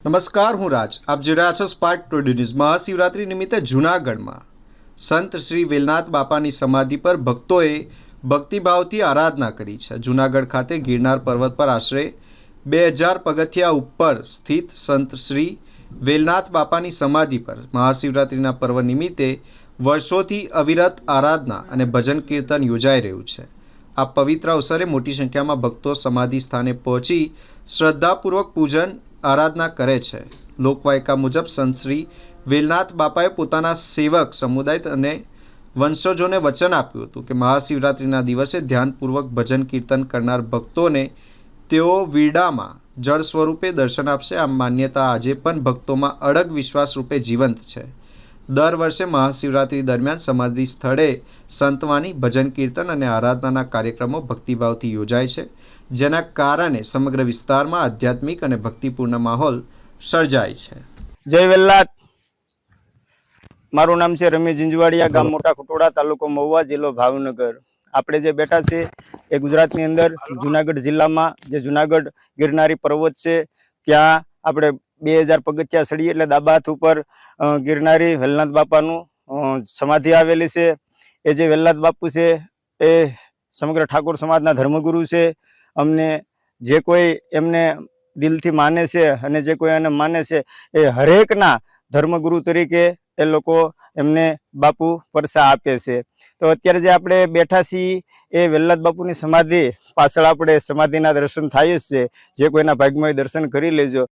નમસ્કાર, હું રાજ. આપ જોઈ રહ્યા છો સ્પાર્ક ટુડે ન્યૂઝ. મહાશિવરાત્રિ નિમિત્તે જૂનાગઢમાં સંત શ્રી વેલનાથ બાપાની સમાધિ પર ભક્તોએ ભક્તિભાવથી આરાધના કરી છે. જૂનાગઢ ખાતે ગિરનાર પર્વત પર આશરે 2000 પગથિયા ઉપર સ્થિત સંત શ્રી વેલનાથ બાપાની સમાધિ પર મહાશિવરાત્રિના પર્વ નિમિત્તે વર્ષોથી અવિરત આરાધના અને ભજન કીર્તન યોજાઈ રહ્યું છે. આ પવિત્ર અવસરે મોટી સંખ્યામાં ભક્તો સમાધિ સ્થાને પહોંચી શ્રદ્ધાપૂર્વક પૂજન આરાધના કરે છે. લોકવાયકા મુજબ સંત શ્રી વેલનાથ બાપાએ પોતાના સેવક સમુદાય અને વંશજોને વચન આપ્યું હતું કે મહાશિવરાત્રિના દિવસે ધ્યાનપૂર્વક ભજન કીર્તન કરનાર ભક્તોને તેઓ વીડામાં જળ સ્વરૂપે દર્શન આપશે. આ માન્યતા આજે પણ ભક્તોમાં અડગ વિશ્વાસ રૂપે જીવંત છે. દર વર્ષે મહાશિવરાત્રિ દરમિયાન સમાધિ સ્થળે સંતવાણી, ભજન કીર્તન અને આરાધનાના કાર્યક્રમો ભક્તિભાવથી યોજાય છે, જેના કારણે સમગ્ર વિસ્તારમાં આધ્યાત્મિક અને ભક્તિપૂર્ણ માહોલ સર્જાય છે. જય વેલનાથ. મારું નામ છે રમેશ ઝીંઝવાડિયા, ગામ મોટા ખટોડા, તાલુકો મહુવા, જિલ્લો ભાવનગર. આપણે જે બેઠા છે એ ગુજરાતની અંદર જુનાગઢ જિલ્લામાં જે જુનાગઢ ગિરનારી પર્વત છે ત્યાં આપણે 2000 પગથિયા ચડીએ એટલે ડાબા હાથ ઉપર ગિરનારી વેલનાથ બાપાનું સમાધિ આવેલી છે. એ જે વેલનાથ બાપુ છે એ સમગ્ર ઠાકોર સમાજના ધર્મગુરુ છે. અમને જે કોઈ એમને દિલથી માને છે અને જે કોઈ એને માને છે એ હરેકના ધર્મગુરુ તરીકે એ લોકો એમને બાપુ પરસા આપે છે. તો અત્યારે જે આપણે બેઠા છીએ એ વેલનાથ બાપુની સમાધિ પાછળ આપણે સમાધિના દર્શન થાય જ છે. જે કોઈના ભાગ્યમાં દર્શન કરી લેજો.